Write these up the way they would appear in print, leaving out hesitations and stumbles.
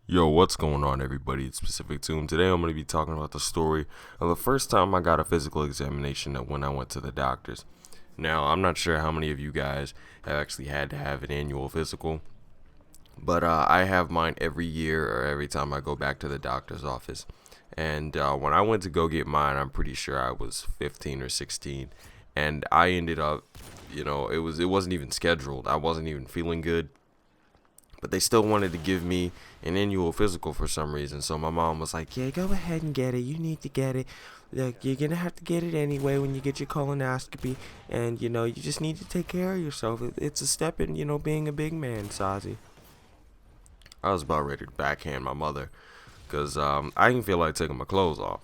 Yo, what's going on, everybody? It's Specific Tune. Today I'm going to be talking about the story of the first time I got a physical examination when I went to the doctors. Now, I'm not sure how many of you guys have actually had to have an annual physical, but I have mine every year or every time I go back to the doctor's office. And when I went to go get mine, I'm pretty sure I was 15 or 16, and I ended up, it wasn't even scheduled. I wasn't even feeling good, but they still wanted to give me an annual physical for some reason. So my mom was like, "Yeah, go ahead and get it. You need to get it. Like, you're gonna have to get it anyway when you get your colonoscopy, and you just need to take care of yourself. It's a step in being a big man, Saze." I was about ready to backhand my mother because I didn't feel like taking my clothes off.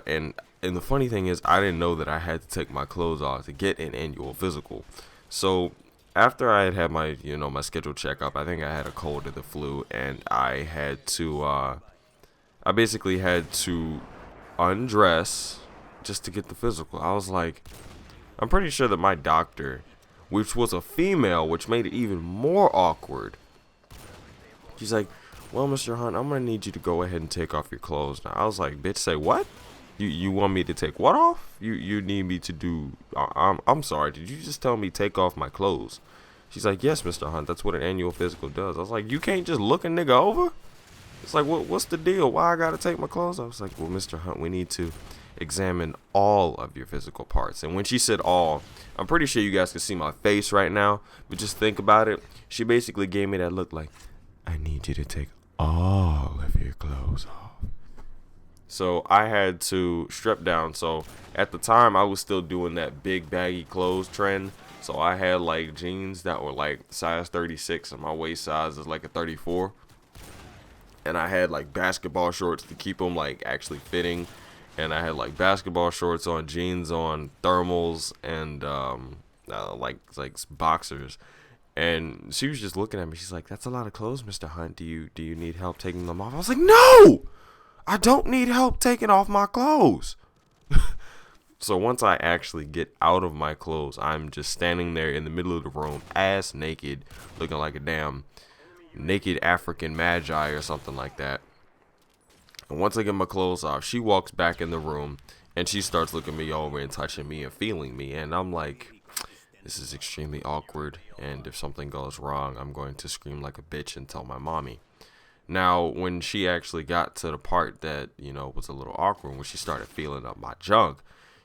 And the funny thing is, I didn't know that I had to take my clothes off to get an annual physical. So after I had my my scheduled checkup, I think I had a cold or the flu, and I basically had to undress just to get the physical. I was like, I'm pretty sure that my doctor, which was a female, which made it even more awkward. She's like, "Well, Mr. Hunt, I'm gonna need you to go ahead and take off your clothes now." I was like, "Bitch, say what? You want me to take what off? You need me to do? I'm sorry. Did you just tell me take off my clothes?" She's like, "Yes, Mr. Hunt. That's what an annual physical does." I was like, "You can't just look a nigga over." It's like, what's the deal? Why I gotta take my clothes off? I was like, "Well, Mr. Hunt, we need to examine all of your physical parts." And when she said all, I'm pretty sure you guys can see my face right now, but just think about it. She basically gave me that look like, "I need you to take all of your clothes off." So I had to strip down. So at the time, I was still doing that big baggy clothes trend. So I had like jeans that were like size 36 and my waist size is like a 34. And I had like basketball shorts to keep them like actually fitting. And I had like basketball shorts on, jeans on, thermals, and like boxers. And she was just looking at me. She's like, "That's a lot of clothes, Mr. Hunt. Do you need help taking them off?" I was like, "No, I don't need help taking off my clothes." So once I actually get out of my clothes, I'm just standing there in the middle of the room, ass naked, looking like a damn naked African magi or something like that. And once I get my clothes off, she walks back in the room and she starts looking me over and touching me and feeling me. And I'm like, this is extremely awkward. And if something goes wrong, I'm going to scream like a bitch and tell my mommy. Now, when she actually got to the part that, was a little awkward, when she started feeling up my junk,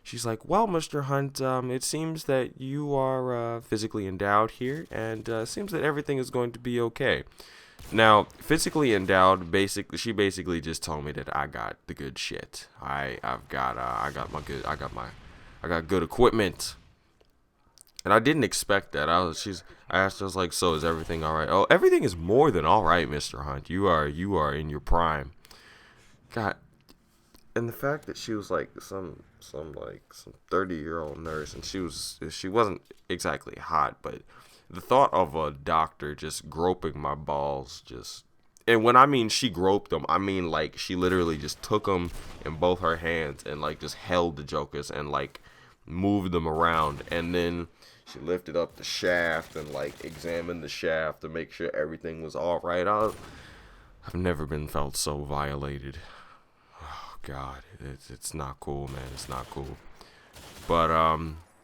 she's like, "Well, Mr. Hunt, it seems that you are physically endowed here, and it seems that everything is going to be okay." Now, physically endowed, she basically just told me that I got the good shit. I got good equipment, and I didn't expect that. I asked her, I was like, "So is everything all right?" "Oh, everything is more than all right, Mr. Hunt. You are in your prime." God, and the fact that she was like some 30-year-old nurse, and she wasn't exactly hot, but the thought of a doctor just groping my balls, just, and when I mean she groped them, I mean like she literally just took them in both her hands and like just held the jokers and like moved them around, and then she lifted up the shaft and like examined the shaft to make sure everything was all right. I've never been felt so violated. Oh God, it's not cool, man. It's not cool. But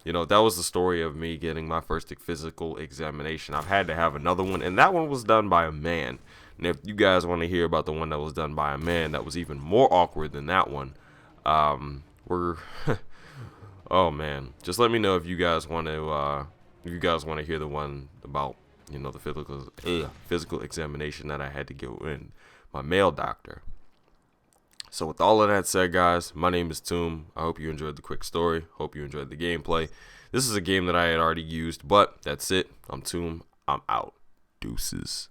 that was the story of me getting my first physical examination. I've had to have another one, and that one was done by a man. And if you guys want to hear about the one that was done by a man, that was even more awkward than that one. We're oh man, just let me know if you guys want to hear the one about the physical examination that I had to get in my male doctor. So with all of that said, guys, my name is Toom. I hope you enjoyed the quick story. Hope you enjoyed the gameplay. This is a game that I had already used, but that's it. I'm Toom. I'm out. Deuces.